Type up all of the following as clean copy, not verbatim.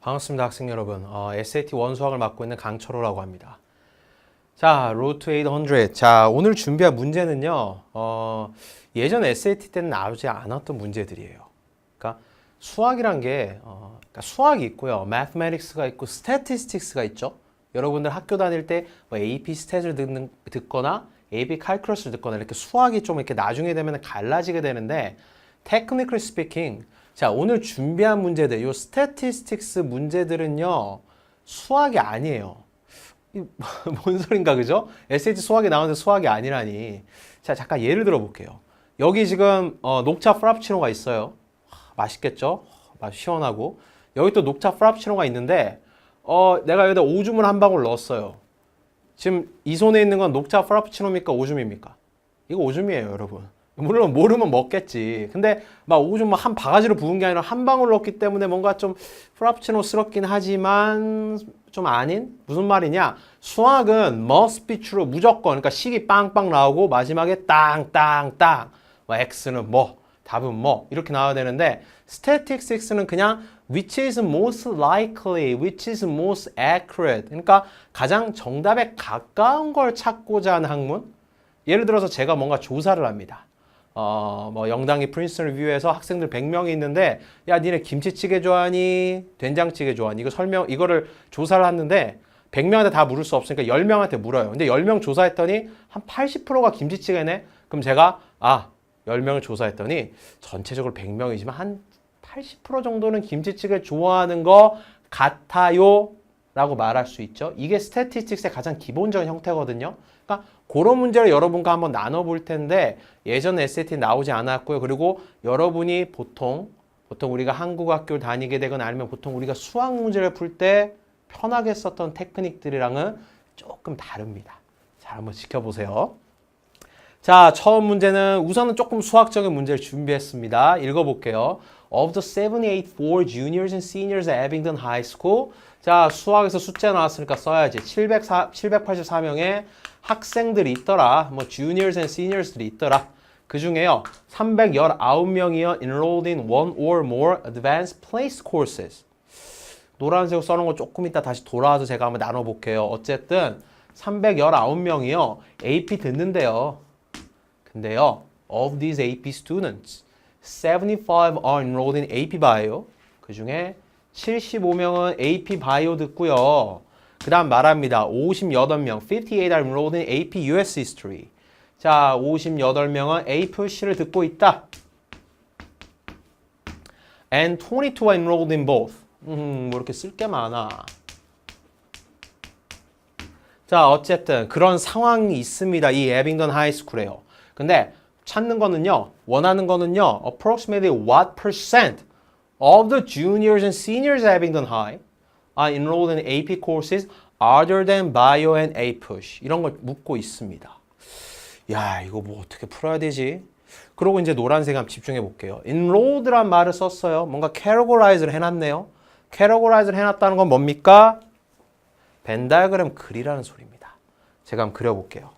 반갑습니다, 학생 여러분. SAT 원수학을 맡고 있는 강철호라고 합니다. 자, Road to 800. 자, 오늘 준비한 문제는요, 예전 SAT 때는 나오지 않았던 문제들이에요. 그러니까 수학이란 게, 그러니까 수학이 있고요, Mathematics가 있고, Statistics가 있죠. 여러분들 학교 다닐 때 뭐 AP 스탯을 듣거나 AP Calculus를 듣거나 이렇게 수학이 좀 이렇게 나중에 되면 갈라지게 되는데, Technically speaking, 자, 오늘 준비한 문제들, 요 스태티스틱스 문제들은요, 수학이 아니에요. 뭔 소린가, 그죠? SAT 수학이 나오는데 수학이 아니라니. 자, 잠깐 예를 들어 볼게요. 여기 지금, 녹차 프라푸치노가 있어요. 맛있겠죠? 맛 시원하고. 여기 또 녹차 프라푸치노가 있는데, 내가 여기다 오줌을 한 방울 넣었어요. 지금 이 손에 있는 건 녹차 프라푸치노입니까? 오줌입니까? 이거 오줌이에요, 여러분. 물론 모르면 먹겠지. 근데 막 오줌 한 바가지로 부은 게 아니라 한 방울 넣었기 때문에 뭔가 좀 프라푸치노스럽긴 하지만 좀 아닌? 무슨 말이냐? 수학은 must be true, 무조건. 그러니까 식이 빵빵 나오고 마지막에 땅땅땅. X는 뭐, 답은 뭐 이렇게 나와야 되는데 statistics는 그냥 which is most likely, which is most accurate. 그러니까 가장 정답에 가까운 걸 찾고자 하는 학문. 예를 들어서 제가 뭔가 조사를 합니다. 뭐 영당이 프린스턴 리뷰에서 학생들 100명이 있는데 야 니네 김치찌개 좋아하니? 된장찌개 좋아하니? 이거를 조사를 하는데 100명한테 다 물을 수 없으니까 10명한테 물어요. 근데 10명 조사했더니 한 80%가 김치찌개네? 그럼 제가 10명을 조사했더니 전체적으로 100명이지만 한 80% 정도는 김치찌개 좋아하는 거 같아요 라고 말할 수 있죠. 이게 스태티스틱스의 가장 기본적인 형태거든요. 그러니까 그런 문제를 여러분과 한번 나눠볼 텐데 예전 SAT 나오지 않았고요. 그리고 여러분이 보통 우리가 한국 학교를 다니게 되거나 아니면 보통 우리가 수학 문제를 풀 때 편하게 썼던 테크닉들이랑은 조금 다릅니다. 자, 한번 지켜보세요. 자, 처음 문제는 우선은 조금 수학적인 문제를 준비했습니다. 읽어볼게요. Of the 784 juniors and seniors at Abingdon High School. 자, 수학에서 숫자 나왔으니까 써야지. 784명의 학생들이 있더라. 뭐 juniors and seniors들이 있더라. 그 중에요. 319명이요. enrolled in one or more advanced place courses. 노란색으로 써놓은 거 조금 이따 다시 돌아와서 제가 한번 나눠볼게요. 어쨌든 319명이요. AP 듣는데요. 근데요. Of these AP students, 75 are enrolled in AP Bio. 그 중에 75명은 AP Bio 듣고요. 그 다음 말합니다. 58명, 58 are enrolled in AP US History. 자, 58명은 APC를 듣고 있다. And 22 are enrolled in both. 뭐 이렇게 쓸 게 많아. 자, 어쨌든 그런 상황이 있습니다. 이 에빙던 하이스쿨에요. 근데 찾는 거는요, 원하는 거는요, approximately what percent of the juniors and seniors at Abingdon High are enrolled in AP courses other than bio and APUSH. 이런 걸 묻고 있습니다. 야, 이거 뭐 어떻게 풀어야 되지? 그리고 이제 노란색 한번 집중해 볼게요. enrolled란 말을 썼어요. 뭔가 categorize를 해놨네요. categorize를 해놨다는 건 뭡니까? 벤 다이어그램 그리라는 소리입니다. 제가 한번 그려볼게요.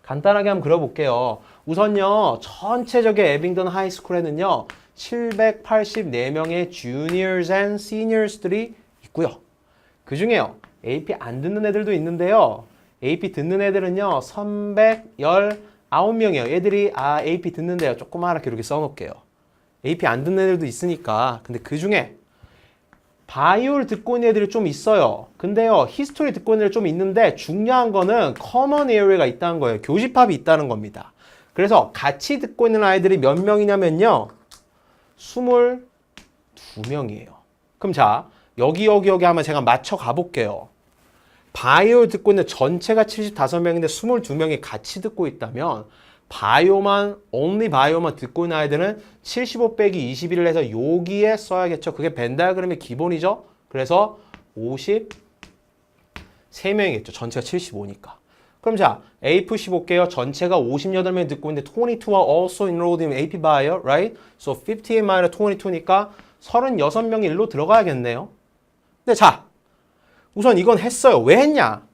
간단하게 한번 그려볼게요. 우선요, 전체적인 에빙던 하이스쿨에는요, 784명의 juniors and seniors들이 있고요. 그 중에요, AP 안 듣는 애들도 있는데요. AP 듣는 애들은요, 319명이에요. 얘들이 AP 듣는데요. 조그맣게 이렇게 써놓을게요. AP 안 듣는 애들도 있으니까. 근데 그 중에 바이오를 듣고 있는 애들이 좀 있어요. 근데요, 히스토리 듣고 있는 애들이 좀 있는데 중요한 거는 커먼 에어리어가 있다는 거예요. 교집합이 있다는 겁니다. 그래서 같이 듣고 있는 아이들이 몇 명이냐면요. 22명이에요. 그럼 자, 여기 한번 제가 맞춰 가볼게요. 바이오 듣고 있는 전체가 75명인데 22명이 같이 듣고 있다면 only 바이오만 듣고 있는 아이들은 75 빼기 21을 해서 여기에 써야겠죠. 그게 벤 다이어그램의 기본이죠. 그래서 53명이겠죠. 전체가 75니까. 그럼 자, AP 볼게요. 전체가 58명 듣고 있는데 22와 also enrolled in AP Bio, right? So 58 minus 22니까 36명이 일로 들어가야겠네요. 근데 자, 우선 이건 했어요. 왜 했냐?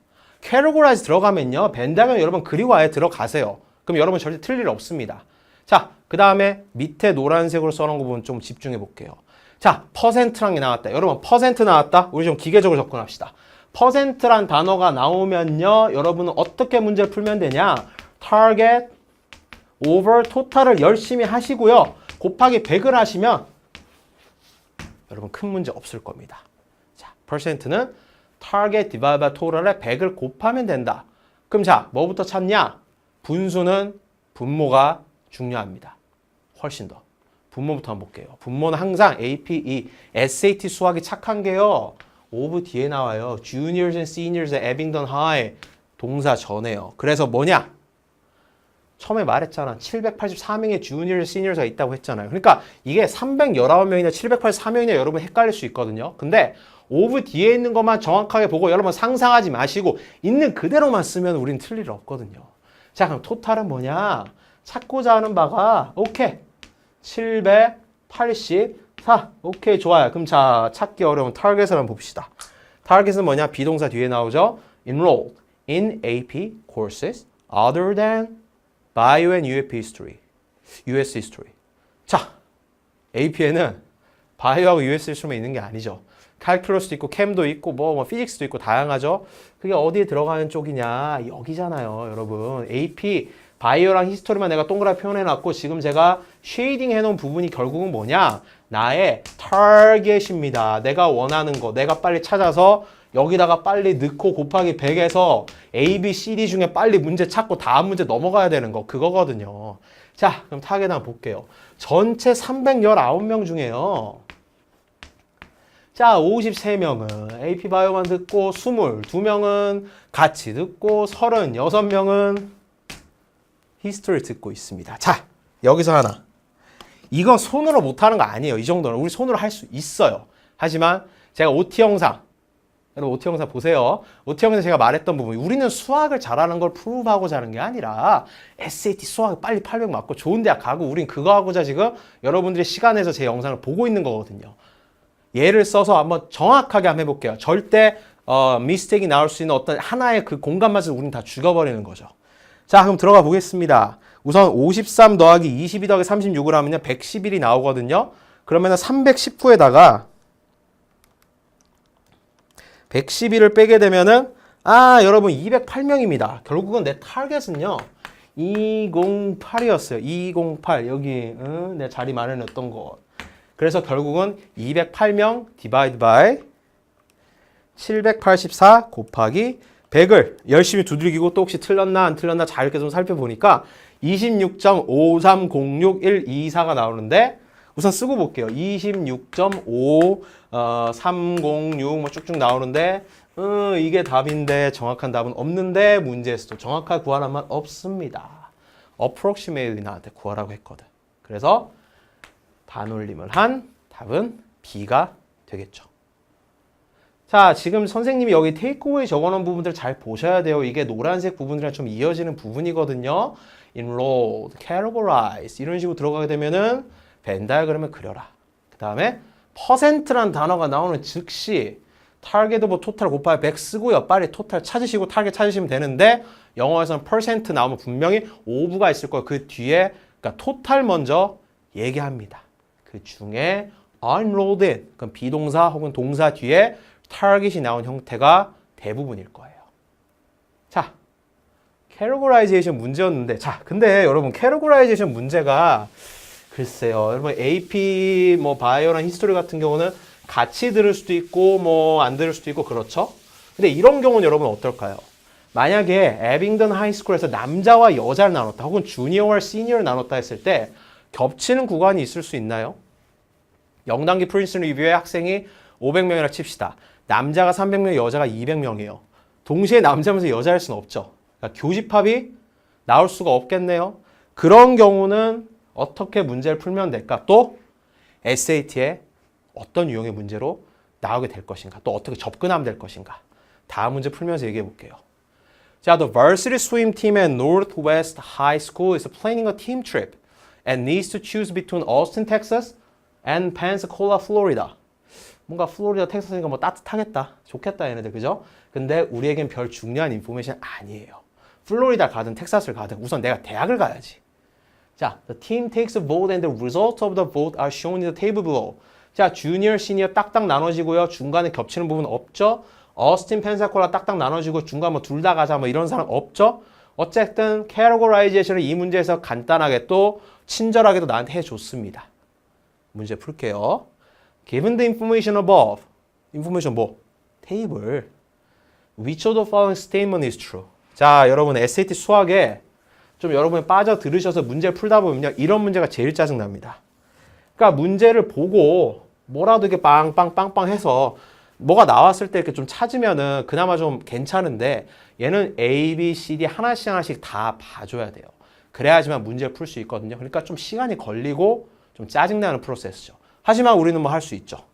categorize 들어가면요. 벤 다이어그램 여러분 그리고 아예 들어가세요. 그럼 여러분 절대 틀릴 일 없습니다. 자, 그 다음에 밑에 노란색으로 써놓은 거 보면 좀 집중해 볼게요. 자, 퍼센트란 게 나왔다. 여러분, 퍼센트 나왔다? 우리 좀 기계적으로 접근합시다. 퍼센트란 단어가 나오면요, 여러분은 어떻게 문제를 풀면 되냐? target over total을 열심히 하시고요. 곱하기 100을 하시면 여러분 큰 문제 없을 겁니다. 자, percent는 target divided by total에 100을 곱하면 된다. 그럼 자, 뭐부터 찾냐? 분수는 분모가 중요합니다. 훨씬 더. 분모부터 한번 볼게요. 분모는 항상 APE, SAT 수학이 착한 게요. of 뒤에 나와요. Juniors and Seniors at Abingdon High. 동사 전에요. 그래서 뭐냐? 처음에 말했잖아. 784명의 Juniors, Seniors가 있다고 했잖아요. 그러니까 이게 319명이나 784명이나 여러분 헷갈릴 수 있거든요. 근데 of 뒤에 있는 것만 정확하게 보고 여러분 상상하지 마시고 있는 그대로만 쓰면 우린 틀릴 일 없거든요. 자, 그럼 토탈은 뭐냐? 찾고자 하는 바가 오케이. 784. 오케이, 좋아요. 그럼 자, 찾기 어려운 타겟을 한번 봅시다. 타겟은 뭐냐? 비동사 뒤에 나오죠. Enrolled in AP courses other than Bio and UF History. US History. 자, AP에는 바이오하고 US History만 있는 게 아니죠. 칼큘러스도 있고 캠도 있고 뭐 피직스도 있고 다양하죠. 그게 어디에 들어가는 쪽이냐? 여기잖아요, 여러분. AP 바이오랑 히스토리만 내가 동그랗게 표현해놨고 지금 제가 쉐이딩 해놓은 부분이 결국은 뭐냐? 나의 타겟입니다. 내가 원하는 거, 내가 빨리 찾아서 여기다가 빨리 넣고 곱하기 100에서 A, B, C, D 중에 빨리 문제 찾고 다음 문제 넘어가야 되는 거 그거거든요. 자, 그럼 타겟 한번 볼게요. 전체 319명 중에요. 자, 53명은 AP 바이오만 듣고 22명은 같이 듣고 36명은 히스토리 듣고 있습니다. 자, 여기서 하나. 이건 손으로 못하는 거 아니에요. 이 정도는. 우리 손으로 할 수 있어요. 하지만 제가 OT 영상, 여러분 OT 영상 보세요. OT 영상에서 제가 말했던 부분, 우리는 수학을 잘하는 걸 프루브하고자 하는 게 아니라 SAT 수학 빨리 800 맞고 좋은 대학 가고 우린 그거 하고자 지금 여러분들이 시간 내서 제 영상을 보고 있는 거거든요. 예를 써서 한번 정확하게 한번 해볼게요. 절대 미스테이크가 나올 수 있는 어떤 하나의 그 공간 맛을 우린 다 죽여버리는 거죠. 자, 그럼 들어가 보겠습니다. 우선 53 더하기 22 더하기 36을 하면요 111이 나오거든요. 그러면 319에다가 111을 빼게 되면은 여러분 208명입니다. 결국은 내 타겟은요 208이었어요. 208 여기 내 자리 마련했던 거. 그래서 결국은 208명 디바이드 바이 784 곱하기 100을 열심히 두들기고 또 혹시 틀렸나 안 틀렸나 잘 이렇게 좀 살펴보니까 26.5306124가 나오는데 우선 쓰고 볼게요. 26.5306 뭐 쭉쭉 나오는데 이게 답인데 정확한 답은 없는데 문제에서도 정확하게 구하란 말 없습니다. approximately 나한테 구하라고 했거든. 그래서 반올림을 한 답은 B가 되겠죠. 자, 지금 선생님이 여기 테이크어웨이 적어놓은 부분들 잘 보셔야 돼요. 이게 노란색 부분이랑 좀 이어지는 부분이거든요. enrolled, categorize 이런 식으로 들어가게 되면은 벤 다이어그램을 그려라. 그 다음에 퍼센트란 단어가 나오는 즉시 타겟 오브 토탈 곱하기 100 쓰고요. 빨리 토탈 찾으시고 타겟 찾으시면 되는데 영어에서는 퍼센트 나오면 분명히 오브가 있을 거예요. 그 뒤에 그러니까 토탈 먼저 얘기합니다. 그 중에 enrolled in 그럼 비동사 혹은 동사 뒤에 타겟이 나온 형태가 대부분일 거예요. 자, categorization 문제였는데 근데 여러분 categorization 문제가 글쎄요. 여러분 AP 뭐 바이오랑 히스토리 같은 경우는 같이 들을 수도 있고 뭐 안 들을 수도 있고 그렇죠. 근데 이런 경우는 여러분 어떨까요? 만약에 에빙던 하이스쿨에서 남자와 여자를 나눴다 혹은 주니어와 시니어를 나눴다 했을 때 겹치는 구간이 있을 수 있나요? 영단기 프린스턴 리뷰에 학생이 500명이라 칩시다. 남자가 300명, 여자가 200명이에요. 동시에 남자면서 여자일 수는 없죠. 그러니까 교집합이 나올 수가 없겠네요. 그런 경우는 어떻게 문제를 풀면 될까? 또 SAT에 어떤 유형의 문제로 나오게 될 것인가? 또 어떻게 접근하면 될 것인가? 다음 문제 풀면서 얘기해 볼게요. 자, the varsity swim team at Northwest High School is planning a team trip and needs to choose between Austin, Texas and Pensacola, Florida. 뭔가 플로리다, 텍사스니까 뭐 따뜻하겠다. 좋겠다, 얘네들. 그죠? 근데 우리에겐 별 중요한 인포메이션 아니에요. 플로리다 가든 텍사스를 가든 우선 내가 대학을 가야지. 자, the team takes a vote and the results of the vote are shown in the table below. 자, 주니어, 시니어 딱딱 나눠지고요. 중간에 겹치는 부분 없죠? 어스틴, 펜사콜라 딱딱 나눠지고 중간 뭐 둘 다 가자 뭐 이런 사람 없죠? 어쨌든 categorization을 이 문제에서 간단하게 또 친절하게도 나한테 해줬습니다. 문제 풀게요. Given the information above, information 뭐? 테이블. Which of the following statement is true? 자, 여러분 SAT 수학에 좀 여러분이 빠져 들으셔서 문제를 풀다 보면요. 이런 문제가 제일 짜증납니다. 그러니까 문제를 보고 뭐라도 이렇게 빵빵빵빵 해서 뭐가 나왔을 때 이렇게 좀 찾으면은 그나마 좀 괜찮은데 얘는 A, B, C, D 하나씩 다 봐줘야 돼요. 그래야지만 문제를 풀 수 있거든요. 그러니까 좀 시간이 걸리고 좀 짜증나는 프로세스죠. 하지만 우리는 뭐 할 수 있죠.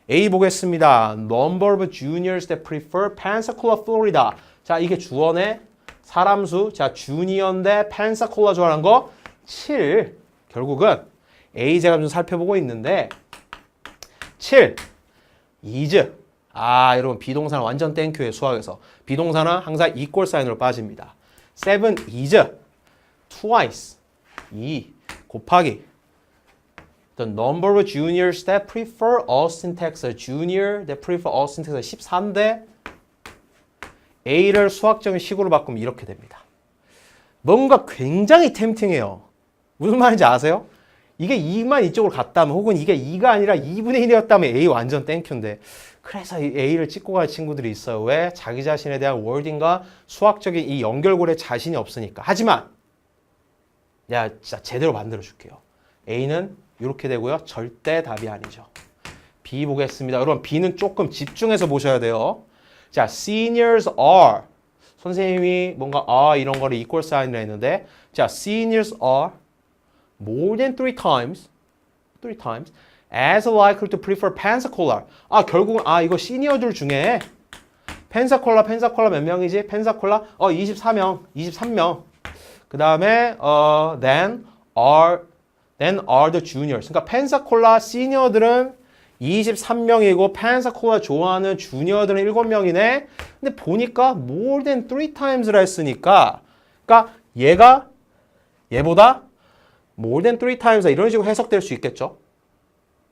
A 보겠습니다. Number of juniors that prefer Pensacola, Florida. 자, 이게 주어네. 사람수. 자, 주니어인데 펜사콜라 좋아하는 거 7. 결국은 A 제가 좀 살펴보고 있는데 7. is. 아, 여러분 비동사는 완전 땡큐예요. 수학에서. 비동사는 항상 equal 사인으로 빠집니다. 7 is twice. 2 곱하기 The number of juniors that prefer Austin, Texas. Junior that prefer Austin, Texas 14인데 A를 수학적인 식으로 바꾸면 이렇게 됩니다. 뭔가 굉장히 템팅해요. 무슨 말인지 아세요? 이게 2만 이쪽으로 갔다면 혹은 이게 2가 아니라 2분의 1이었다면 A 완전 땡큐인데 그래서 이 A를 찍고 갈 친구들이 있어요. 왜? 자기 자신에 대한 워딩과 수학적인 이 연결고리에 자신이 없으니까. 하지만 내가 진짜 제대로 만들어 줄게요. A는 이렇게 되고요. 절대 답이 아니죠. B 보겠습니다. 여러분 B는 조금 집중해서 보셔야 돼요. 자, seniors are. 선생님이 뭔가 이런 거를 equal sign이라 했는데 자, seniors are more than 3 times as likely to prefer Pensacola. 아, 결국은 이거 시니어들 중에 펜사콜라 몇 명이지? 펜사콜라 23명. 그다음에 then are the juniors. 그러니까 펜사콜라 시니어들은 23명이고 펜사콜라 좋아하는 주니어들은 7명이네. 근데 보니까 more than 3 times라 했으니까 그러니까 얘보다 more than 3 times 이런 식으로 해석될 수 있겠죠.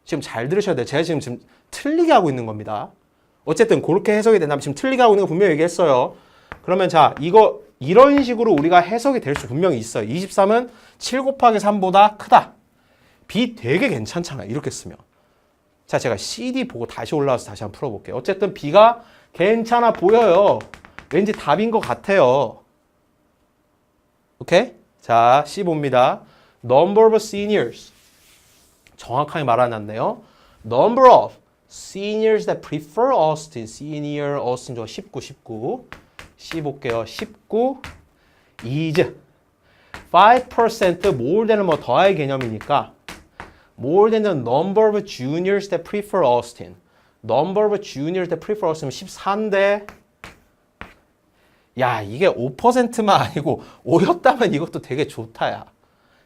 지금 잘 들으셔야 돼요. 제가 지금 틀리게 하고 있는 겁니다. 어쨌든 그렇게 해석이 된다면 지금 틀리게 하고 있는 거 분명히 얘기했어요. 그러면 자, 이거 이런 식으로 우리가 해석이 될 수 분명히 있어요. 23은 7 곱하기 3보다 크다. B 되게 괜찮잖아요. 이렇게 쓰면. 자, 제가 CD 보고 다시 올라와서 다시 한번 풀어볼게요. 어쨌든 B가 괜찮아 보여요. 왠지 답인 것 같아요. 오케이? 자, C 봅니다. Number of seniors. 정확하게 말해놨네요. Number of seniors that prefer Austin. Senior, Austin 저 19. C 볼게요. 19 is 5% more than은 뭐 더할 개념이니까 more than the number of juniors that prefer Austin. Number of juniors that prefer Austin 14인데 야, 이게 5%만 아니고 5였다면 이것도 되게 좋다, 야.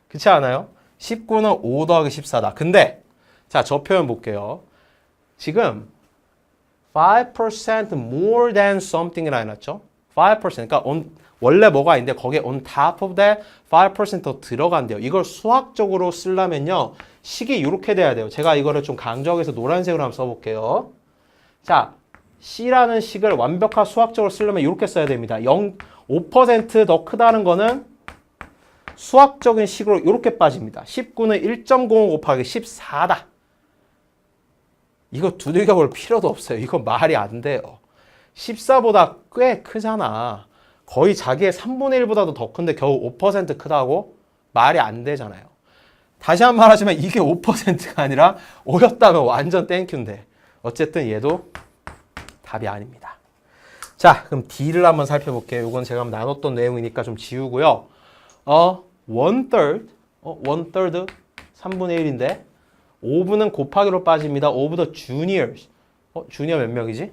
그렇지 않아요? 19는 5 더하기 14다. 근데 자, 저 표현 볼게요. 지금 5% more than something이라 해놨죠? 5% 그러니까 원래 뭐가 있는데 거기에 on top of that 5% 더 들어간대요. 이걸 수학적으로 쓰려면요. 식이 이렇게 돼야 돼요. 제가 이거를 좀 강조해서 노란색으로 한번 써볼게요. 자, C라는 식을 완벽한 수학적으로 쓰려면 이렇게 써야 됩니다. 5% 더 크다는 거는 수학적인 식으로 이렇게 빠집니다. 19는 1.05 곱하기 14다. 이거 두들겨 볼 필요도 없어요. 이거 말이 안 돼요. 14보다 꽤 크잖아. 거의 자기의 3분의 1보다도 더 큰데 겨우 5% 크다고? 말이 안 되잖아요. 다시 한 번 말하지만 이게 5%가 아니라 5였다면 완전 땡큐인데 어쨌든 얘도 답이 아닙니다. 자, 그럼 D를 한번 살펴볼게요. 이건 제가 나눴던 내용이니까 좀 지우고요. 1/3 3분의 1인데 5분은 곱하기로 빠집니다. 5 the juniors. 주니어 몇 명이지?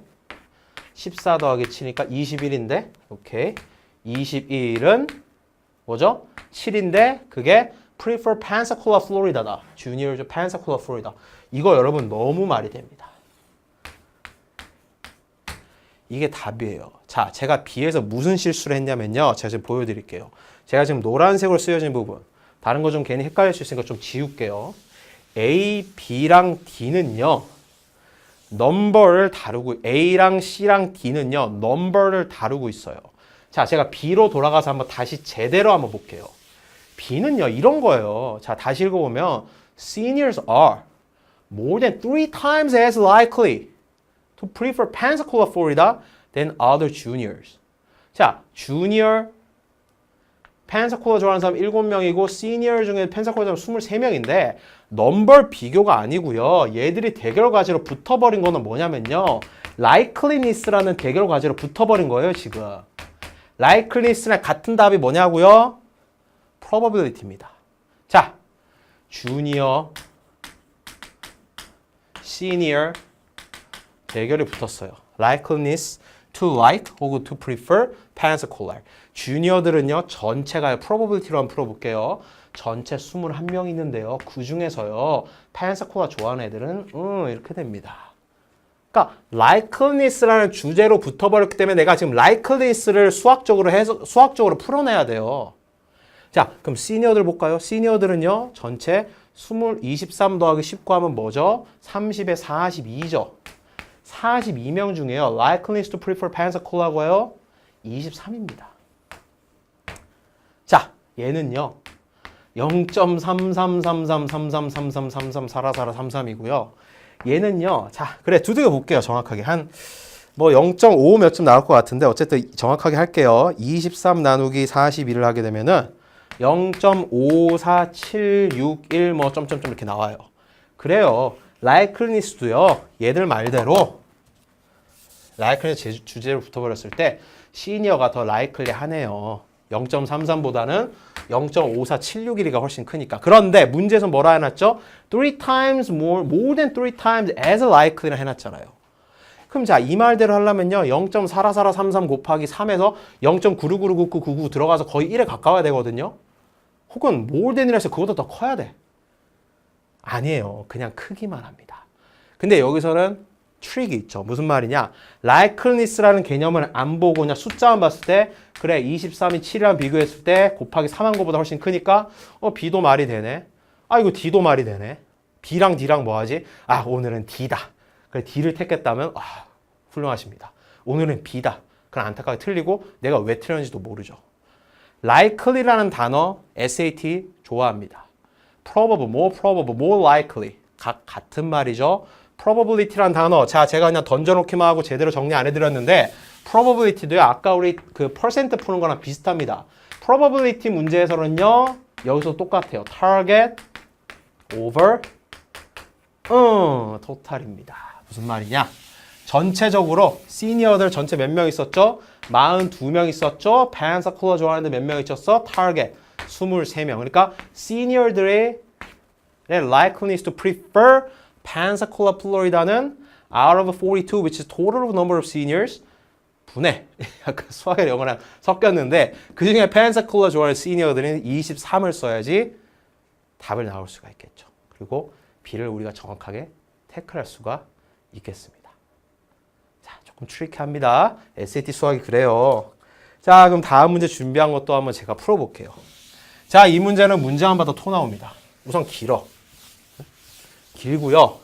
14 더하기 7이니까 21인데 오케이. 21은 뭐죠? 7인데 그게 prefer Pensacola, Florida다. juniors Pensacola, Florida. 이거 여러분 너무 말이 됩니다. 이게 답이에요. 자, 제가 B에서 무슨 실수를 했냐면요. 제가 지금 보여드릴게요. 제가 지금 노란색으로 쓰여진 부분. 다른 거 좀 괜히 헷갈릴 수 있으니까 좀 지울게요. A, B랑 D는요. 넘버를 다루고 A랑 C랑 D는요. 넘버를 다루고 있어요. 자, 제가 B로 돌아가서 한번 다시 제대로 한번 볼게요. B는요. 이런 거예요. 자, 다시 읽어보면 Seniors are more than 3 times as likely to prefer Pensacola, Florida than other juniors. 자, junior 펜사콜라 좋아하는 사람 7명이고 시니어 중에 펜사콜라 좋아하는 23명인데 넘버 비교가 아니고요. 얘들이 대결 과제로 붙어버린 거는 뭐냐면요. likeliness라는 대결 과제로 붙어버린 거예요. 지금. likeliness랑 같은 답이 뭐냐고요? probability입니다. 자, junior, senior 대결이 붙었어요. likeliness to like 혹은 to prefer Pensacola. 주니어들은요, 전체가 probability로 한번 풀어볼게요. 전체 21명 있는데요. 그 중에서요, 펜사콜라 좋아하는 애들은 이렇게 됩니다. 그러니까 likeliness라는 주제로 붙어버렸기 때문에 내가 지금 likeliness를 수학적으로 풀어내야 돼요. 자, 그럼 시니어들 볼까요? 시니어들은요, 전체 23 더하기 19 하면 뭐죠? 30에 42죠. 42명 중에요. likeliness to prefer Pensacola고요. 23입니다. 자, 얘는요. 0.333333333333이고요. 얘는요. 자, 그래 두들겨 볼게요. 정확하게 한 뭐 0.5 몇 점 나올 것 같은데 어쨌든 정확하게 할게요. 23 나누기 42를 하게 되면은 0.54761 뭐 점점점 이렇게 나와요. 그래요. likeliness도요. 얘들 말대로 likeliness 주제로 붙어버렸을 때 시니어가 더 likely 하네요. 0.33보다는 0.54761이 훨씬 크니까. 그런데 문제에서 뭐라 해놨죠? 3 times more than 3 times as likely라 해놨잖아요. 그럼 자, 이 말대로 하려면요. 0.44433 곱하기 3에서 0.96999999 들어가서 거의 1에 가까워야 되거든요. 혹은 more than이라 해서 그것도 더 커야 돼. 아니에요. 그냥 크기만 합니다. 근데 여기서는 트릭이 있죠. 무슨 말이냐? likeliness라는 개념을 안 보고 그냥 숫자만 봤을 때 그래 23이 7이랑 비교했을 때 곱하기 3한 거보다 훨씬 크니까 B도 말이 되네. 이거 D도 말이 되네. B랑 D랑 뭐 하지? 오늘은 D다. 그래 D를 택했다면 훌륭하십니다. 오늘은 B다. 그럼 안타깝게 틀리고 내가 왜 틀렸는지도 모르죠. likely라는 단어 SAT 좋아합니다. probable, more likely 같은 말이죠. probability라는 단어, 자 제가 그냥 던져놓기만 하고 제대로 정리 안 해드렸는데 probability도요. 아까 우리 그 퍼센트 푸는 거랑 비슷합니다. probability 문제에서는요. 여기서 똑같아요. target over total입니다. 무슨 말이냐? 전체적으로 시니어들 전체 몇 명 있었죠? 42명 있었죠? 펜사콜라 좋아하는데 몇 명 있었어? target 23명. 그러니까 시니어들의 likeliness to prefer Pensacola, Florida는 out of 42, which is total number of seniors 분의 약간 수학이랑 영어랑 섞였는데 그 중에 Pensacola 좋아하는 시니어들은 23을 써야지 답을 나올 수가 있겠죠. 그리고 B를 우리가 정확하게 태클할 수가 있겠습니다. 자, 조금 트리키합니다. SAT 수학이 그래요. 자, 그럼 다음 문제 준비한 것도 한번 제가 풀어볼게요. 자, 이 문제는 문제 한 번 더 토 나옵니다. 우선 길고요.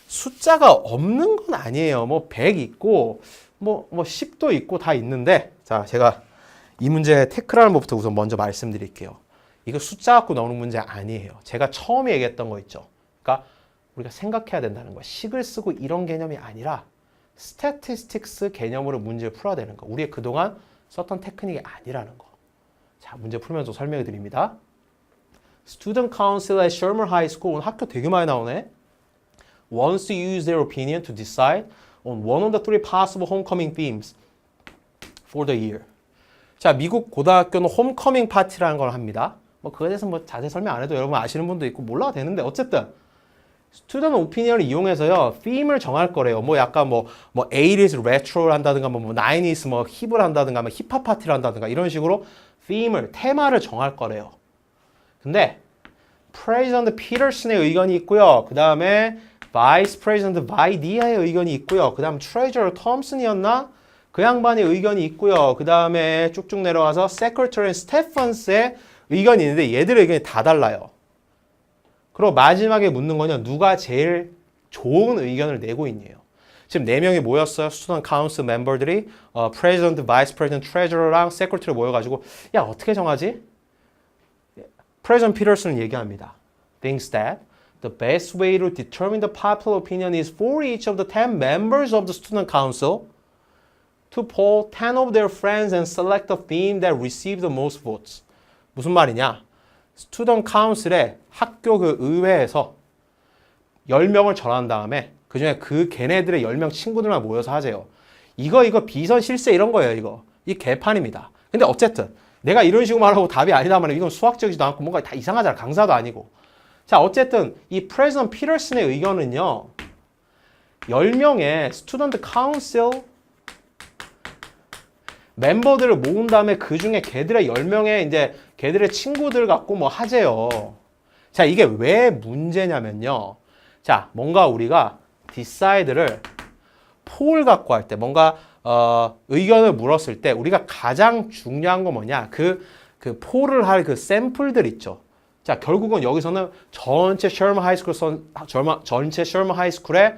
숫자가 없는 건 아니에요. 뭐 100 있고 뭐 10도 있고 다 있는데 자, 제가 이 문제 태클하는 것부터 우선 먼저 말씀드릴게요. 이거 숫자 갖고 나오는 문제 아니에요. 제가 처음에 얘기했던 거 있죠. 그러니까 우리가 생각해야 된다는 거야. 식을 쓰고 이런 개념이 아니라 statistics 개념으로 문제를 풀어야 되는 거. 우리의 그동안 썼던 테크닉이 아니라는 거. 자, 문제 풀면서 설명해 드립니다. Student Council at Shermer High School. 오늘 학교 되게 많이 나오네. Wants to use their opinion to decide on one of the three possible homecoming themes for the year. 자, 미국 고등학교는 홈커밍 파티라는 걸 합니다. 그거에 대해서 자세히 설명 안 해도 여러분 아시는 분도 있고 몰라도 되는데 어쨌든 스튜던트 오피니언을 이용해서요. theme을 정할 거래요. 약간 80s retro를 한다든가 90s 힙을 한다든가 힙합 파티를 한다든가 이런 식으로 테마를 정할 거래요. 근데 프레지던트 피터슨의 의견이 있고요. 그 다음에 바이스 프레지던트 바이디아의 의견이 있고요. 그 다음 트레저러 톰슨이었나? 그 양반의 의견이 있고요. 그 다음에 쭉쭉 내려와서 세크레터리 스테펀스의 의견이 있는데 얘들의 의견이 다 달라요. 그리고 마지막에 묻는 거는 누가 제일 좋은 의견을 내고 있니에요. 지금 4명이 모였어요. 스튜던트 카운슬 멤버들이 프레지던트, 바이스 프레지던트, 트레저러랑 세크리터리 모여가지고 야 어떻게 정하지? 프레지던트 피터슨은 얘기합니다. Thinks that the best way to determine the popular opinion is for each of the 10 members of the student council to poll 10 of their friends and select a theme that received the most votes. 무슨 말이냐? 스튜던트 카운슬에 학교 그 의회에서 10명을 전한 다음에 그 중에 그 걔네들의 10명 친구들만 모여서 하재요. 이거 비선 실세 이런 거예요, 이거. 이 개판입니다. 근데 어쨌든 내가 이런 식으로 말하고 답이 아니다 하면 이건 수학적이지도 않고 뭔가 다 이상하잖아. 강사도 아니고. 자, 어쨌든 이 프레지던트 피터슨의 의견은요. 10명의 스튜던트 카운슬 멤버들을 모은 다음에 그 중에 걔들의 10명의 이제 걔들의 친구들 갖고 뭐 하재요. 자, 이게 왜 문제냐면요. 자, 뭔가 우리가 decide를 폴 갖고 할 때 뭔가 의견을 물었을 때 우리가 가장 중요한 거 뭐냐? 그 폴을 할 그 샘플들 있죠. 자, 결국은 여기서는 전체 셔먼 하이스쿨의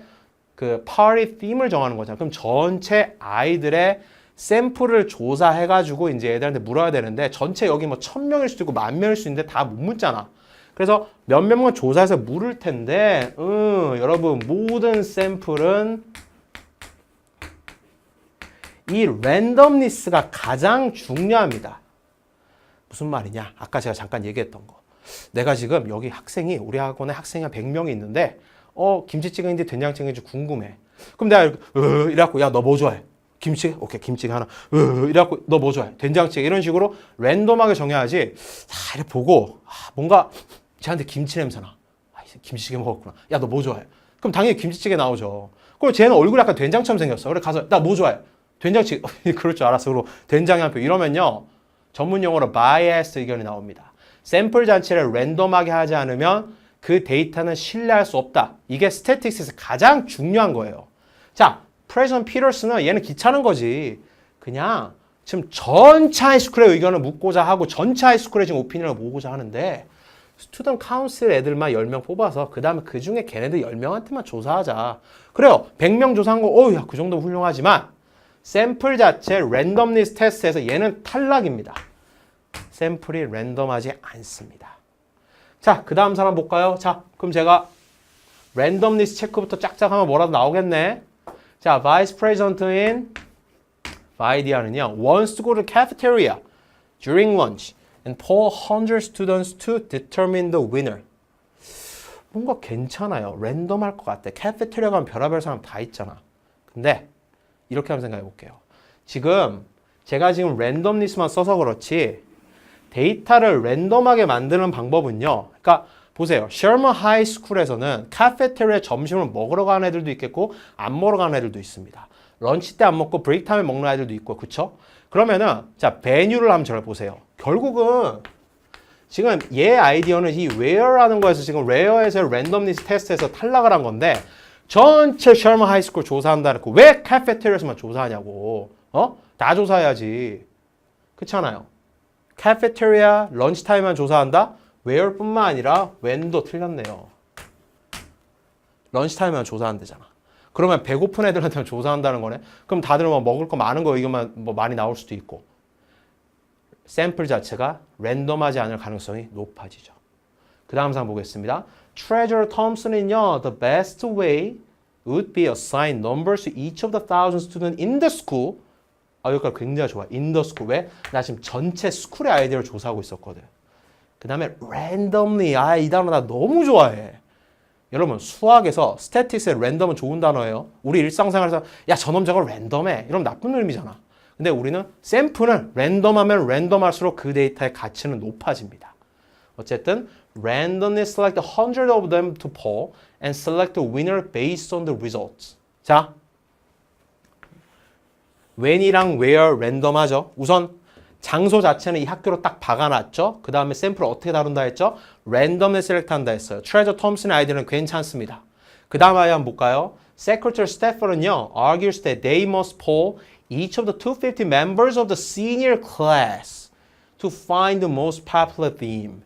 그 파티 팀을 정하는 거잖아. 그럼 전체 아이들의 샘플을 조사해가지고 이제 애들한테 물어야 되는데 전체 여기 뭐 1000명일 수도 있고 10,000명일 수 있는데 다 못 묻잖아. 그래서 몇 명만 조사해서 물을 텐데, 여러분 모든 샘플은 이 랜덤니스가 가장 중요합니다. 무슨 말이냐? 아까 제가 잠깐 얘기했던 거. 내가 지금 여기 학생이 우리 학원에 학생이 한 100명이 있는데, 김치찌개인지 된장찌개인지 궁금해. 그럼 내가 이래갖고 야 너 뭐 좋아해? 김치? 오케이, 김치찌개 하나. 이래갖고 너 뭐 좋아해? 된장찌개. 이런 식으로 랜덤하게 정해야지. 다 이렇게 보고 뭔가 쟤한테 김치 냄새나. 김치찌개 먹었구나. 야 너 뭐 좋아해? 그럼 당연히 김치찌개 나오죠. 그리고 쟤는 얼굴이 약간 된장처럼 생겼어. 그래 가서 나 뭐 좋아해? 된장찌개. 그럴 줄 알았어. 그리고 된장이 한 표. 이러면요. 전문 용어로 바이애스 의견이 나옵니다. 샘플 자체를 랜덤하게 하지 않으면 그 데이터는 신뢰할 수 없다. 이게 스태틱스에서 가장 중요한 거예요. 자, 프레지던트 피터슨은 얘는 귀찮은 거지. 그냥 지금 전체 하이스쿨의 의견을 묻고자 하고 전체 하이스쿨의 지금 오피니언을 모으고자 하는데 스튜던트 카운슬 애들만 10명 뽑아서 그 다음에 그 중에 걔네들 10명한테만 조사하자. 그래요. 100명 조사한 거 야, 그 정도 훌륭하지만 샘플 자체 랜덤리스 테스트에서 얘는 탈락입니다. 샘플이 랜덤하지 않습니다. 자, 그 다음 사람 볼까요? 자, 그럼 제가 랜덤리스 체크부터 짝짝 하면 뭐라도 나오겠네. 자, Vice President인 아이디어는요. Wants to go to cafeteria during lunch and poll 100 students to determine the winner. 뭔가 괜찮아요. 랜덤할 것 같아. 카페테리아 가면 별의별 사람 다 있잖아. 근데 이렇게 한번 생각해 볼게요. 제가 지금 랜덤리스만 써서 그렇지 데이터를 랜덤하게 만드는 방법은요. 그러니까 보세요. 셔먼 하이스쿨에서는 카페테리아에 점심을 먹으러 가는 애들도 있겠고 안 먹으러 가는 애들도 있습니다. 런치 때 안 먹고 브레이크 타임에 먹는 애들도 있고 그쵸? 그러면은 자 베뉴를 한번 잘 보세요. 결국은 지금 얘 아이디어는 이 where라는 거에서 지금 where에서 랜덤리스 테스트에서 탈락을 한 건데 전체 셔먼 하이스쿨 조사한다는 거 왜 카페테리아에서만 조사하냐고. 다 조사해야지. 그렇잖아요. 카페테리아 런치 타임만 조사한다? where뿐만 아니라 when도 틀렸네요. 런치 타임만 조사한대잖아. 그러면 배고픈 애들한테만 조사한다는 거네. 그럼 다들 뭐 먹을 거 많은 거 이것만 뭐 많이 나올 수도 있고. 샘플 자체가 랜덤하지 않을 가능성이 높아지죠. 그 다음 사람 보겠습니다. Treasurer Thompson은요, the best way would be assign numbers to each of the 1,000 students in the school. 여기까지 굉장히 좋아. in the school. 왜? 나 지금 전체 스쿨의 아이디어를 조사하고 있었거든. 그 다음에 randomly. 이 단어 나 너무 좋아해. 여러분 수학에서 스태틱스의 랜덤은 좋은 단어예요. 우리 일상생활에서 야 저놈 저거 랜덤해. 이러면 나쁜 의미잖아. 근데 우리는 샘플은 랜덤하면 랜덤할수록 그 데이터의 가치는 높아집니다. 어쨌든 randomly select 100 of them to poll and select the winner based on the results. 자, when이랑 where 랜덤하죠. 우선 장소 자체는 이 학교로 딱 박아놨죠. 그 다음에 샘플을 어떻게 다룬다 했죠? 랜덤에 셀렉트 한다 했어요. 트레저 톰슨의 아이디어는 괜찮습니다. 그 다음 아이 한번 볼까요? Secretary Stafford은요, argues that they must poll each of the 250 members of the senior class to find the most popular theme.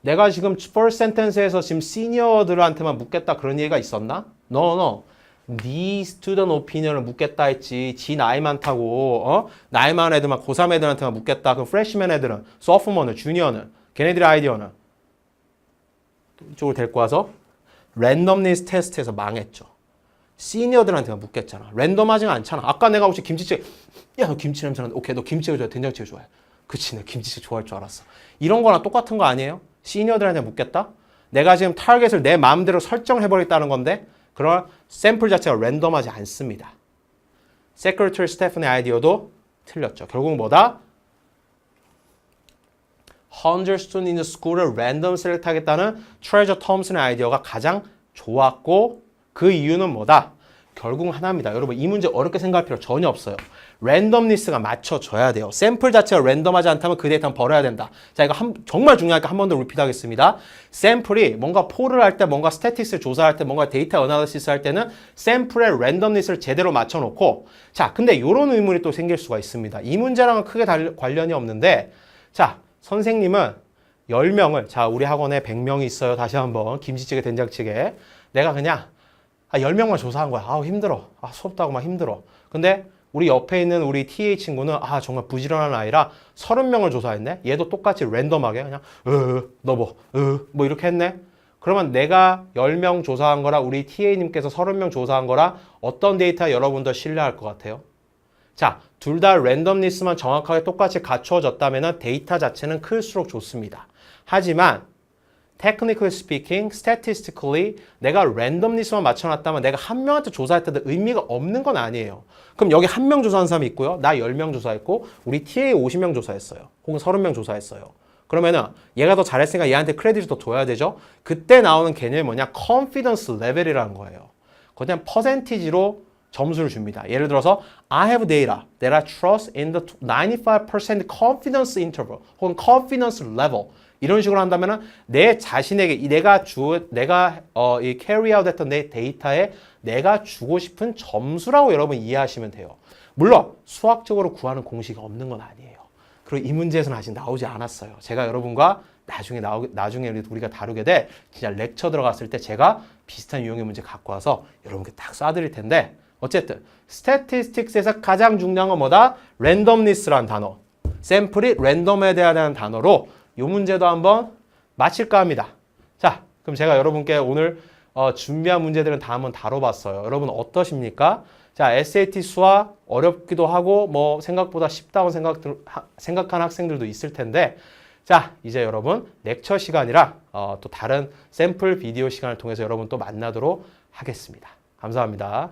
내가 지금 first sentence에서 지금 시니어들한테만 묻겠다 그런 얘기가 있었나? No. 네 스튜던트 오피니언을 묻겠다 했지. 지 나이 많다고 나이 많은 애들만 고3 애들한테만 묻겠다. 그럼 프레시맨 애들은 소프트머는 주니어는 걔네들의 아이디어는 이쪽으로 데리고 와서 랜덤니스 테스트에서 망했죠. 시니어들한테만 묻겠잖아. 랜덤하지가 않잖아. 아까 내가 혹시 김치찌개 야 너 김치 냄새 나는데 오케이 너 김치찌개 좋아해 된장찌개 좋아해. 그치 내 김치찌개 좋아할 줄 알았어. 이런 거랑 똑같은 거 아니에요? 시니어들한테 묻겠다? 내가 지금 타겟을 내 마음대로 설정해버렸다는 건데 그런 샘플 자체가 랜덤하지 않습니다. 세크리터리 스테픈의 아이디어도 틀렸죠. 결국 뭐다? 100 students in the school을 랜덤 셀렉트 하겠다는 트레저 톰슨의 아이디어가 가장 좋았고 그 이유는 뭐다? 결국은 하나입니다. 여러분 이 문제 어렵게 생각할 필요 전혀 없어요. 랜덤니스가 맞춰져야 돼요. 샘플 자체가 랜덤하지 않다면 그 데이터는 버려야 된다. 자 이거 정말 중요하니까 한 번 더 리피트 하겠습니다. 샘플이 뭔가 폴을 할 때 뭔가 스태틱스를 조사할 때 뭔가 데이터 어나리시스 할 때는 샘플의 랜덤니스를 제대로 맞춰놓고 자 근데 이런 의문이 또 생길 수가 있습니다. 이 문제랑은 크게 관련이 없는데 자 선생님은 10명을 자 우리 학원에 100명이 있어요. 다시 한번 김치찌개 된장찌개 내가 그냥 10명만 조사한 거야. 아우 힘들어. 수업도 하고 막 힘들어. 근데 우리 옆에 있는 우리 TA 친구는 정말 부지런한 아이라 30명을 조사했네. 얘도 똑같이 랜덤하게 그냥 뭐 이렇게 했네. 그러면 내가 10명 조사한 거라 우리 TA님께서 30명 조사한 거라 어떤 데이터 여러분 더 신뢰할 것 같아요? 자, 둘 다 랜덤니스만 정확하게 똑같이 갖추어졌다면 데이터 자체는 클수록 좋습니다. 하지만 technically speaking, statistically 내가 랜덤니스만 맞춰놨다면 내가 한 명한테 조사했다도 의미가 없는 건 아니에요. 그럼 여기 한 명 조사한 사람이 있고요. 나 10명 조사했고 우리 TA 50명 조사했어요. 혹은 30명 조사했어요. 그러면은 얘가 더 잘했으니까 얘한테 크레딧을 더 줘야 되죠. 그때 나오는 개념이 뭐냐? confidence level이라는 거예요. 그냥 퍼센티지로 점수를 줍니다. 예를 들어서 I have data that I trust in the 95% confidence interval 혹은 confidence level 이런 식으로 한다면은 내 자신에게 내가 이 carry out 했던 내 데이터에 내가 주고 싶은 점수라고 여러분 이해하시면 돼요. 물론 수학적으로 구하는 공식이 없는 건 아니에요. 그리고 이 문제에서는 아직 나오지 않았어요. 제가 여러분과 나중에 우리가 다루게 될 진짜 렉처 들어갔을 때 제가 비슷한 유형의 문제 갖고 와서 여러분께 딱 쏴드릴 텐데 어쨌든 스태티스틱스에서 가장 중요한 건 뭐다? 랜덤니스라는 단어. 샘플이 랜덤에 대한 단어로 이 문제도 한번 마칠까 합니다. 자, 그럼 제가 여러분께 오늘 준비한 문제들은 다 한번 다뤄봤어요. 여러분 어떠십니까? 자, SAT 수학 어렵기도 하고 뭐 생각보다 쉽다고 생각하는 학생들도 있을 텐데 자, 이제 여러분 렉처 시간이라 또 다른 샘플 비디오 시간을 통해서 여러분 또 만나도록 하겠습니다. 감사합니다.